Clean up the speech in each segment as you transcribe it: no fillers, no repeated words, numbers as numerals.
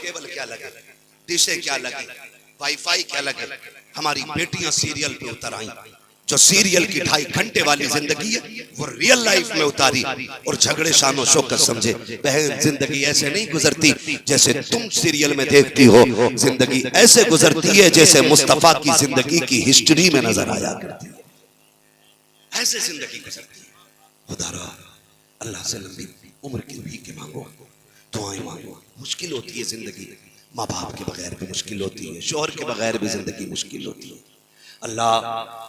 Cable क्या लगे, डिशे क्या लगे, वाईफाई क्या लगे, हमारी बेटियां सीरियल पे उतर आई। जो सीरियल की 2.5 घंटे वाली जिंदगी है वो रियल लाइफ में उतारी और झगड़े शानो शौकत समझे। बहन, जिंदगी ऐसे नहीं गुजरती जैसे तुम सीरियल में देखती हो, जिंदगी ऐसे गुजरती है जैसे मुस्तफा की जिंदगी की हिस्ट्री में नजर आया करती है। ऐसे जिंदगी गुजरती है। खुदारा अल्लाह से लंबी उम्र की भीख मांगो, दुआएं मांगो। मुश्किल होती है जिंदगी, माँ बाप के बगैर भी मुश्किल होती है, शोहर के बगैर भी जिंदगी मुश्किल होती है। अल्लाह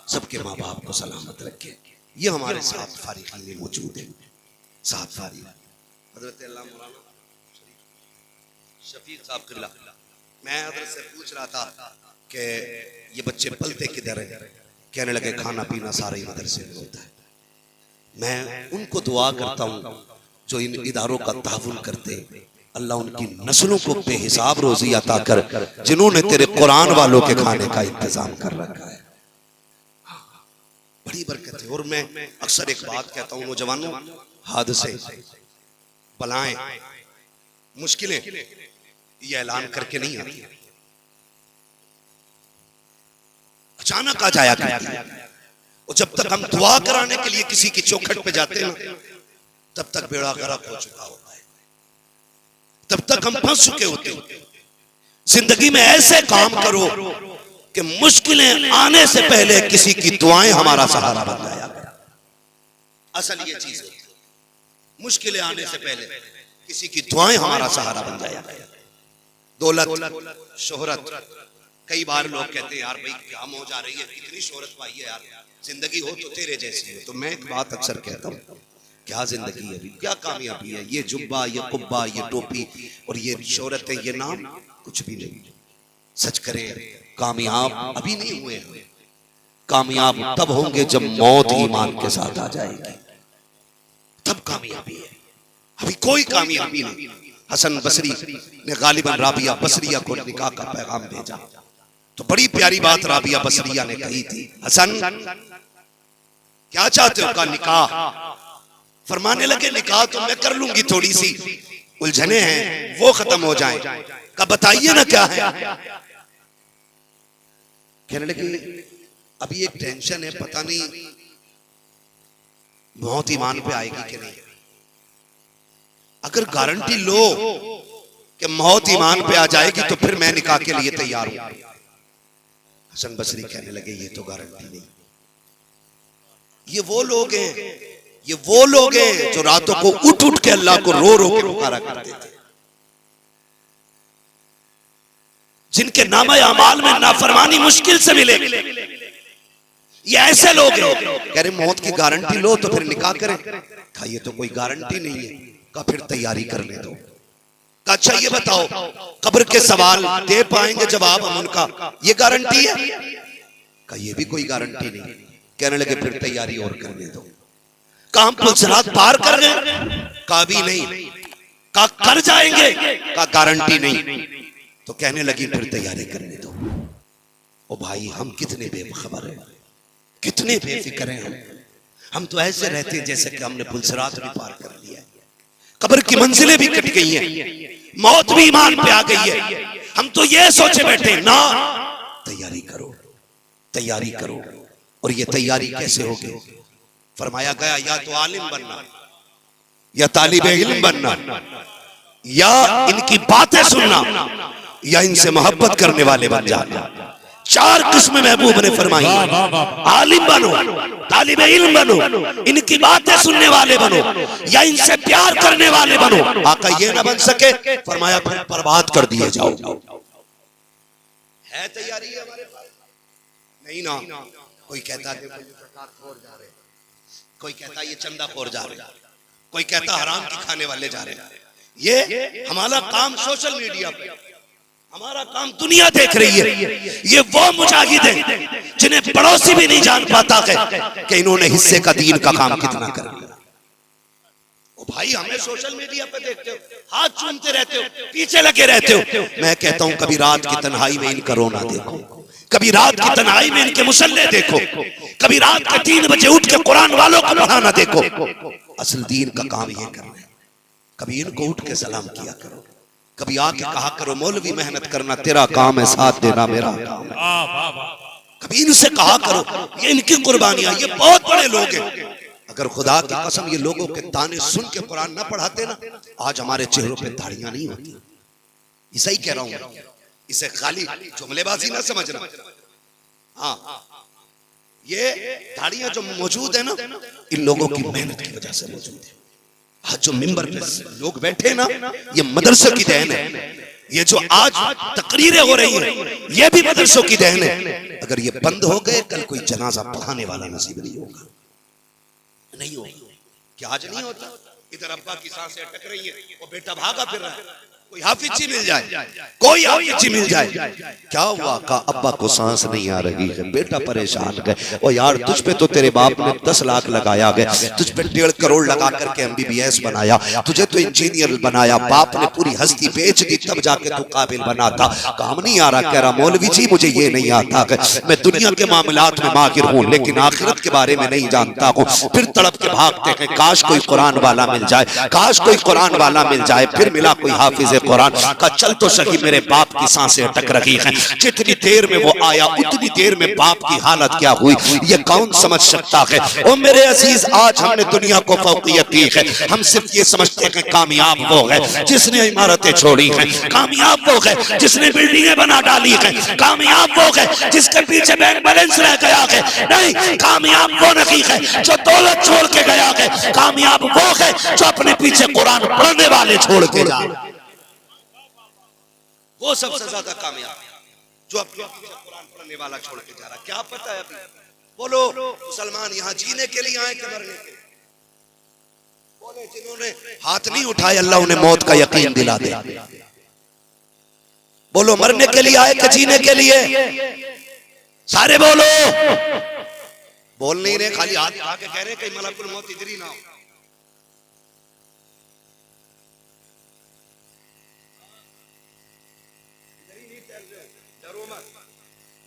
सबके माँ बाप को सलामत रखे। ये हमारे साथ फारिगीन में मौजूद है, साथ फारिग हजरत अल्लाह मौलाना शफीक साहब किला। मैं हजरत से पूछ रहा था कि ये बच्चे पलते किधर है, कहने लगे खाना पीना सारे ही मदरसे में होता है। मैं उनको दुआ करता हूँ जो इन इदारों का ताउन करते, अल्लाह उनकी नस्लों को बेहिसाब रोजी अता कर, जिन्होंने तेरे कुरान वालों के खाने का इंतजाम कर रखा है। बड़ी बरकत है। और मैं अक्सर एक बात कहता हूँ, नौजवानों, हादसे, बलाएं, मुश्किलें ये ऐलान करके नहीं आती, अचानक आ जाया करती है। और जब तक हम दुआ कराने के लिए किसी की चौखट पे जाते हैं तब तक बेड़ा गर्क हो चुका होता है, तब तक हम फंस चुके होते हैं। जिंदगी में ऐसे काम करो कि मुश्किलें आने से पहले किसी की दुआएं हमारा सहारा बन जाया करें। असल ये चीज है, मुश्किलें आने से पहले किसी की दुआएं हमारा सहारा बन जाया करें। दौलत, शोहरत, कई बार लोग कहते हैं यार भाई क्या मौज आ रही है, कितनी शोहरत पाई है यार, जिंदगी हो तो तेरे जैसी है। तो मैं एक बात अक्सर कहता हूँ, क्या जिंदगी है, क्या कामयाबी है, ये जुब्बा, ये कुब्बा, ये टोपी और ये शोहरत है, ये नाम कुछ भी नहीं। सच करें, कामयाब अभी नहीं हुए हैं, कामयाब तब होंगे जब मौत ईमान के साथ आ जाएगी, तब कामयाबी है। अभी कोई कामयाबी नहीं। हसन बसरी ने गालिबन राबिया बसरिया को निकाह का पैगाम भेजा तो बड़ी प्यारी बात राबिया बसरिया ने कही थी, हसन क्या चाहते हो? का निकाह। फरमाने लगे निकाह तो मैं कर लूंगी, थोड़ी सी उलझने हैं वो खत्म हो जाए। का बताइए ना क्या है? कहने लगे अभी एक टेंशन है, पता नहीं मौत ईमान पे आएगी कि नहीं। अगर गारंटी लो कि मौत ईमान पे आ जाएगी तो फिर मैं निकाह के लिए तैयार हूं। हसन बसरी कहने लगे ये तो गारंटी नहीं। ये वो लोग हैं, ये वो लोग हैं जो रातों को उठ उठ के अल्लाह को रो रो के पुकारा करते थे, जिनके नामा अमाल में नाफरमानी मुश्किल से मिले। ये ऐसे लोग हैं। कह रहे मौत की गारंटी लो तो फिर निकाह करें। कहा ये तो कोई गारंटी नहीं है। का फिर तैयारी करने दो। का अच्छा ये बताओ कब्र के सवाल दे पाएंगे जवाब हम उनका, ये गारंटी है? का ये भी कोई गारंटी नहीं। कहने लगे फिर तैयारी और करने दो। काम पुलसरात पार कर गए? का भी नहीं। का कर जाएंगे? का गारंटी नहीं। तो कहने लगी फिर तैयारी करने दो। ओ भाई हम कितने बेखबर हैं, कितने बेफिक्र हैं। हम तो ऐसे रहते हैं जैसे कि हमने पुलसरात भी पार कर लिया है, कब्र की मंजिलें भी कट गई हैं, मौत भी ईमान पे आ गई है। हम तो ये सोचे बैठे ना, तैयारी करो, तैयारी करो। और ये तैयारी कैसे होगी? फरमाया गया या तो आलिम बनना, या तालिबे इल्म बनना, या इनकी बातें सुनना, या इनसे मोहब्बत करने वाले बन जाना। 4 किस्में महबूब ने फरमाई। आलिम बनो, तालिबे इल्म बनो, इनकी बातें सुनने वाले बनो, या इनसे प्यार करने वाले बनो। आका ये ना बन सके, फरमाया फिर बर्बाद कर दिए जाओ। है तैयारी हमारे पास? नहीं ना। कोई कहता है कोई कहता ये चंदा खोर जा रहे, कोई कहता हराम की खाने वाले जा रहे। ये हमारा काम सोशल मीडिया पे, हमारा काम दुनिया देख रही है। ये वो मुजाहिद हैं जिन्हें पड़ोसी भी नहीं जान पाता है कि इन्होंने हिस्से का दीन का काम कितना कर लिया। ओ भाई हमें सोशल मीडिया पे देखते हो, हाथ चूमते रहते हो, पीछे लगे रहते हो। मैं कहता हूं कभी रात की तन्हाई में इनका रोना देखो, कभी रात की तन्हाई में इनके मुसल्ले देखो, कभी रात के 3 बजे उठ के कुरान वालों को पढ़ाना देखो। असल दीन का काम ये करना है। कभी इनको उठ के सलाम किया करो, कभी आके कहा करो मौलवी मेहनत करना तेरा काम है, साथ देना मेरा काम है। कभी इनसे कहा करो ये इनकी कुर्बानियां, ये बहुत बड़े लोग हैं। अगर खुदा की कसम ये लोगों के ताने सुन के कुरान ना पढ़ाते ना, आज हमारे चेहरों पे दाढ़ियां नहीं होती। ऐसा ही कह रहा हूं, इसे खाली जुमलेबाजी ना समझना। हाँ, ये दाढ़ियां जो मौजूद है ना, इन लोगों की मेहनत की वजह से मौजूद है। आज जो मिंबर पे लोग बैठे ना, ये मदरसे की देन है। ये जो आज तकरीरें हो रही हैं, ये भी मदरसों की देन है। अगर ये बंद हो गए, कल कोई जनाजा पढ़ाने वाला नसीब नहीं होगा, नहीं होगा। क्या आज नहीं होता? इधर अब्बा की सांसें अटक रही है, वो बेटा भागा फिर रहा है। कोई हाफिजी मिल जाए, कोई हाफिजी मिल जाए, क्या हुआ? का अब्बा को सांस नहीं आ रही है, बेटा परेशान गए। ओ यार, तुझ पे तो तेरे बाप ने 10 लाख लगाया गया, तुझ पे 1.5 करोड़ लगा करके MBBS बनाया, तुझे तो इंजीनियर बनाया, बाप ने पूरी हस्ती बेच दी तब जाके तू काबिल बना था। काम नहीं आ रहा। कह रहा मौलवी जी मुझे ये नहीं आता, मैं दुनिया के मामलात में माहिर हूँ लेकिन आखिरत के बारे में नहीं जानता हूँ। फिर तड़प के भागते हैं, काश कोई कुरान वाला मिल जाए, काश कोई कुरान वाला मिल जाए। फिर मिला कोई हाफिज कुरान का, चल तो सही मेरे बाप की सांसें अटक रही हैं। जितनी देर में वो आया उतनी देर में बाप की हालत क्या हुई ये कौन समझ सकता है। ओ मेरे अजीज, आज हमने दुनिया को फौकियत दी है। हम सिर्फ ये समझते हैं कामयाब वो है जिसने इमारतें छोड़ी हैं, कामयाब वो है जिसने बिल्डिंगें बना डाली हैं, कामयाब वो है जिसके पीछे बैंक बैलेंस रह गया है। नहीं, कामयाब वो नहीं है जो दौलत छोड़ के गया है, कामयाब वो है जो अपने पीछे कुरान पढ़ने वाले छोड़ के जाए। वो सबसे ज्यादा कामयाब जो अपने कुरान पढ़ने वाला छोड़ के जा रहा। क्या पता है अभी? बोलो, मुसलमान यहाँ जीने के लिए आए कि मरने के लिए? बोले, जिन्होंने हाथ नहीं उठाए अल्लाह उन्हें मौत का यकीन दिला दे। बोलो, मरने के लिए आए कि जीने के लिए? सारे बोलो। बोल नहीं रहे, खाली हाथ उठा के कह रहे कहीं मलकुल मौत इधर ही ना हो।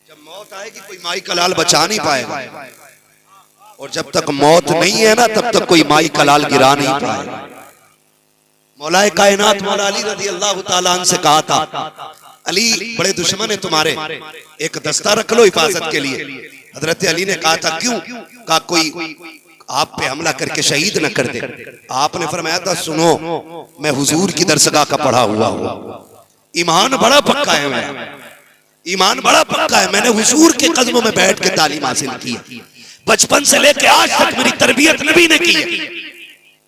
जब मौत आएगी कोई माई कलाल बचा नहीं पाएगा, और जब तक मौत नहीं है ना तब तक कोई माई कलाल गिरा नहीं पाएगा। मौलाए कायनात मौला अली रज़ी अल्लाह ताला अन्हु से कहा था, अली बड़े दुश्मन है तुम्हारे, एक दस्ता रख लो हिफाजत के लिए। हजरत अली ने कहा था क्यों? कहा कोई आप पे हमला करके शहीद न कर दे। आपने फरमाया था सुनो, मैं हुजूर की दरसगाह का पढ़ा हुआ हूँ, ईमान बड़ा पक्का है, मैं ईमान बड़ा पक्का है, मैंने हुजूर के कदमों में बैठ के तालीम हासिल की है, बचपन से लेके आज तक मेरी तरबियत नबी ने की है।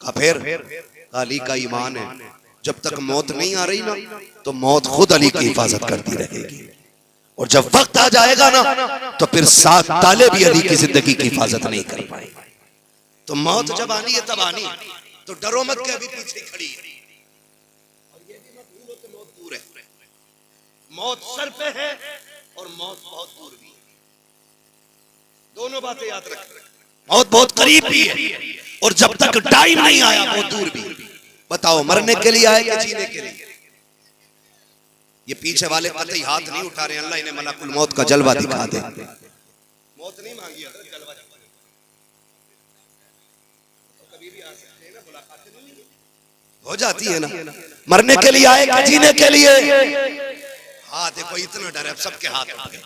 कहा फिर अली का ईमान है, जब तक मौत नहीं आ रही ना तो मौत खुद अली की हिफाजत करती रहेगी, और जब वक्त आ जाएगा ना तो फिर 7 ताले भी अली की जिंदगी की हिफाजत नहीं कर पाएंगे। तो मौत जब आनी है तब आनी है, तो डरो मत के अभी पीछे खड़ी है। और ये भी मत भूलो कि मौत दूर है, मौत सर पे है और मौत बहुत दूर भी है। दोनों बातें याद रख, मौत बहुत करीब भी है और जब तक टाइम नहीं आया बहुत दूर भी। बताओ, मरने के लिए आए कि जीने के लिए? ये पीछे वाले कतई हाथ नहीं उठा रहे, अल्लाह इन्हें मलकुल मौत का जलवा दिखा दे। मौत नहीं मांगी, जलवा कभी भी आ सकते हैं ना, मुलाकात हो जाती है ना। मरने के लिए आए कि जीने के लिए? हाँ देखो, इतना डर है, अब सबके हाथ उठ गए।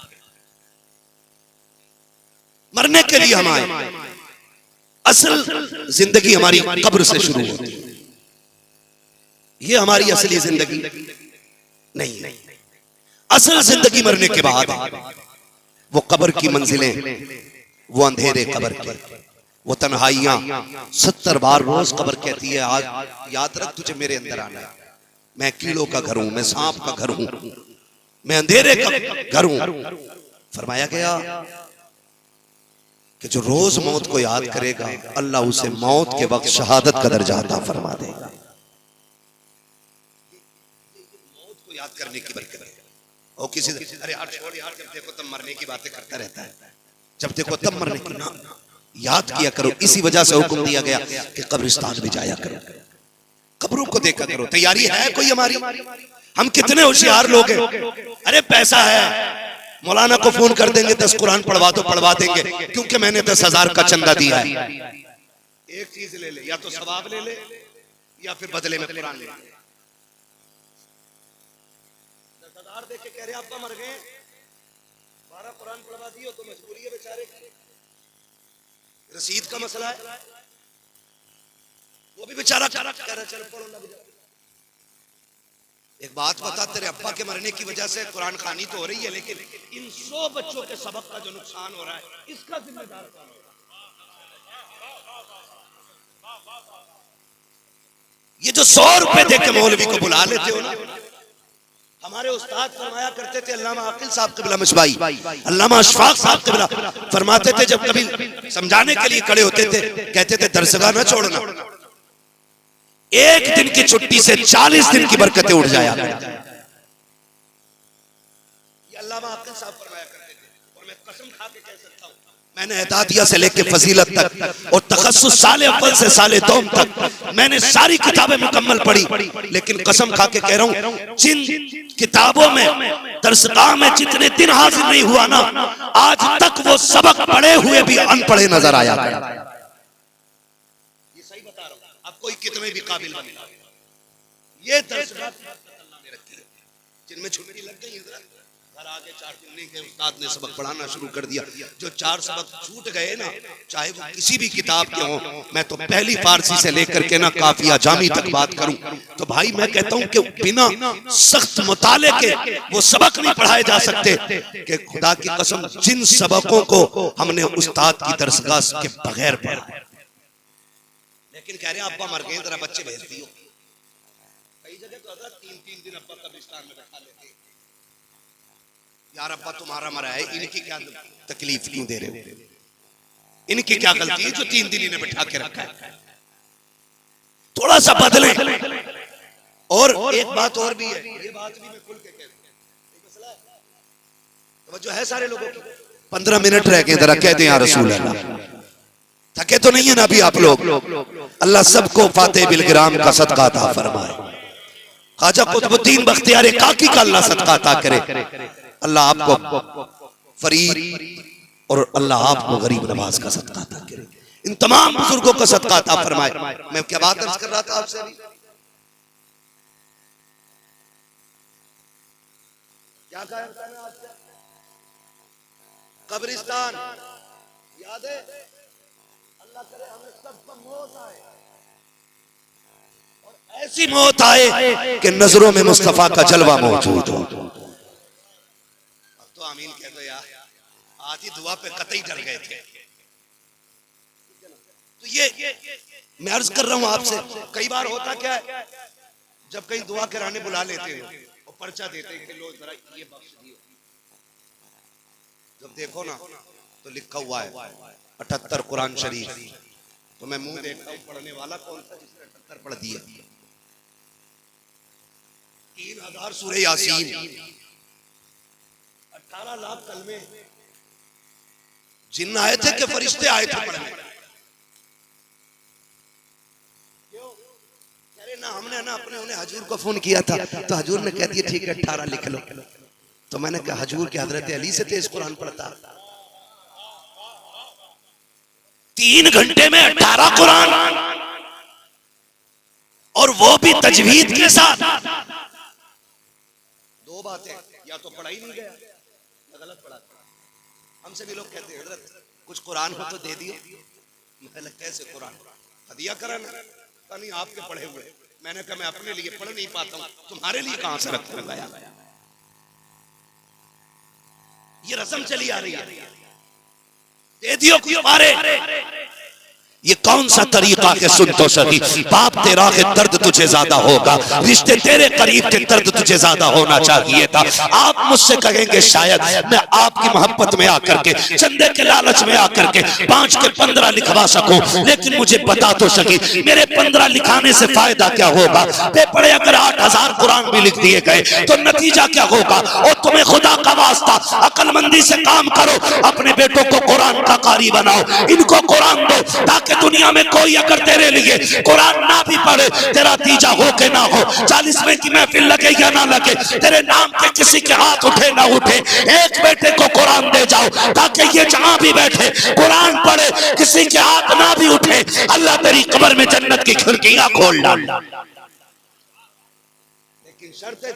मरने के लिए हम आए। असल जिंदगी हमारी कब्र से शुरू होती है, ये हमारी असली जिंदगी नहीं। असल जिंदगी मरने के बाद है। वो कब्र की मंजिलें, वो अंधेरे कब्र के, वो तन्हाइयां 70 बार रोज कब्र कहती है आज याद रख तुझे मेरे अंदर आना है, मैं कीड़ों का घर हूं, मैं सांप का घर हूं, मैं अंधेरे का घर हूं। फरमाया गया कि जो रोज मौत को याद करेगा अल्लाह उसे मौत के वक्त शहादत का दर्जा अता फरमा देगा। मौत को याद करने की बरकत है। और किसी अरे यार छोड़ यार, जब देखो तब मरने की बातें करता रहता है, जब देखो तब मरने की ना याद किया करो। इसी वजह से हुक्म दिया गया कि कब्रिस्तान भी जाया करो, कब्रों को देखा करो। तैयारी है कोई हमारी? हम कितने होशियार लोग हैं। अरे पैसा है, मौलाना को फोन कर देंगे 10 कुरान पढ़वा दो, पढ़वा देंगे, क्योंकि मैंने 10,000 का चंदा दिया है। एक चीज ले ले, या तो सवाब ले ले या फिर बदले में कुरान ले ले। 10,000 दे के कह रहे अब्बा मर गए, 12 कुरान पढ़वा दियो तो मजबूरी है बेचारे की, रसीद का मसला है, वो भी बेचारा कह रहा चल पढ़ो लग जाओ। एक बात बता, तेरे अब्बा के मरने की वजह से कुरान खानी तो हो रही है, लेकिन इन 100 बच्चों के सबक का जो नुकसान हो रहा है, इसका जिम्मेदार कौन होगा? ये जो 100 रुपए दे के मौलवी को बुला लेते हो ना, हमारे उस्ताद फरमाया करते थे, अल्लामा आकिल साहब क़िबला मशबाई, अल्लामा अशफाक साहब क़िबला फरमाते थे, जब कभी समझाने के लिए खड़े होते थे, कहते थे दरसगाह न छोड़ना, एक दिन की छुट्टी से 40 दिन की बरकतें उठ जाया। ये अल्लामा आकिल साहब फरमाया करते थे, और मैं कसम खा के कह सकता हूं, मैंने एहतादिया से लेके फजीलत तक और तखस्सुस साले अव्वल से साले दौम तक मैंने सारी किताबें मुकम्मल पढ़ी, लेकिन कसम खा के कह रहा हूं, जिन किताबों में दरसगाह में जितने दिन हाजिर नहीं हुआ ना, आज तक वो सबक पढ़े हुए भी अनपढ़े नजर आया। ये सही बता रहा हूं, अब कोई कितने भी काबिल बने, ये दरसगाह अल्लाह ने रखी है, जिनमें छुट्टी लग गई घर आगे 4 दिन नहीं गए, उस्ताद ने सबक पढ़ाना शुरू कर दिया। जो 4 सबक छूट गए ना, चाहे वो किसी भी किताब के हों, मैं तो पहली फारसी से लेकर के ना काफिया जामी तक बात करूं, तो भाई मैं कहता हूं कि बिना सख्त मुताले के वो सबक नहीं पढ़ाए जा सकते। कि खुदा की कसम, जिन सबकों को हमने उस्ताद की दरसगाह के बगैर पढ़ा, लेकिन कह रहे अब्बा मर गए, जरा बच्चे भेज दियो। कई जगह तो 3-3 दिन अब्बा कब्रिस्तान में बैठा लेते, यार अब्बा तुम्हारा मरा है, इनकी क्या तकलीफ क्यों दे रहे हो, इनकी क्या गलती है जो 3 दिन इन्हें बैठा के रखा है? थोड़ा सा बदले। और एक बात और भी है, ये बात भी मैं खुल के कह रहा हूं, जो है सारे लोगों की 15 मिनट रह गए, जरा कह दें या रसूल अल्लाह। थके तो नहीं है ना अभी आप लोग? अल्लाह सबको फातेह बिलग्राम का सदका अता फरमाए, ख्वाजा कुतुबुद्दीन बख्तियार काकी का अल्लाह सदका अता करे, अल्लाह आपको फरीद और अल्लाह आपको गरीब नवाज का सदका अता करे, इन तमाम बुजुर्गों का सदका अता फरमाए। मैं क्या बात अर्ज कर रहा था आपसे अभी, क्या कहा आपसे? कब्रिस्तान याद है? अल्लाह करे हमें सबको मौत आए, और ऐसी मौत आए कि नजरों में मुस्तफा का जलवा मौजूद हो। तो आमीन कह दो यार, आधी दुआ पे कतई डर गए थे। तो ये मैं अर्ज कर रहा हूं आपसे, कई बार होता क्या है, जब कहीं दुआ कराने बुला लेते हैं और पर्चा देते हैं कि लो जरा ये बख्श दियो, जब देखो ना तो लिखा हुआ है 78 कुरान शरीफ, तो मैं मुंह देखता हूं पढ़ने वाला कौन सा जिसने 78 पढ़ दिया। 3000 सूरह यासीन, 18 लाख कलमे, जिन्न आए थे कि फरिश्ते आए थे पढ़ने? क्यों? अरे ना हमने ना अपने उन्हें हजूर को फोन किया था, तो हजूर ने कह दिया ठीक है 18 लिख लो। तो मैंने कहा हजूर के हजरत अली से तेज कुरान पढ़ता, 3 घंटे में 18 कुरान, और वो भी तजवीद के साथ। दो बातें, या तो पढ़ा ही नहीं गया, गलत पढ़ा। हमसे भी लोग कहते हैं कुछ कुरान हो तो दे दियो। मैं कैसे कुरान हदिया कराना? नहीं आपके पढ़े हुए। मैंने कहा मैं अपने लिए पढ़ नहीं पाता हूं, तुम्हारे लिए कहां से रखूंगा? ये रस्म चली आ रही है, दे दियो कुछ मारे। ये कौन सा तरीका के सुन तो सही, बाप तेरा के दर्द तुझे ज्यादा होगा, रिश्ते तेरे करीब के दर्द तुझे ज्यादा होना चाहिए था। आप मुझसे कहेंगे शायद मैं आपकी मोहब्बत में आकर के, चंदे के लालच में आकर के 5 के 15 लिखवा सकूं, लेकिन मुझे बता तो सकी मेरे 15 लिखाने से फायदा क्या होगा? पढ़े अगर 8000 कुरान भी लिख दिए गए तो नतीजा क्या होगा? और तुम्हें खुदा का वास्ता अक्लमंदी से काम करो, अपने बेटों को कुरान का कारी बनाओ, इनको कुरान दो ताकि कि दुनिया में कोई अगर तेरे लिए कुरान ना भी पढ़े, तेरा तीजा हो के ना हो, 40वें की महफिल लगे या ना लगे, तेरे नाम के किसी के हाथ उठे ना उठे, एक बेटे को कुरान दे जाओ ताकि ये जहां भी बैठे कुरान पढ़े, किसी के हाथ ना भी उठे, अल्लाह तेरी कब्र में जन्नत की खिड़कियां खोल डाल। लेकिन शर्त है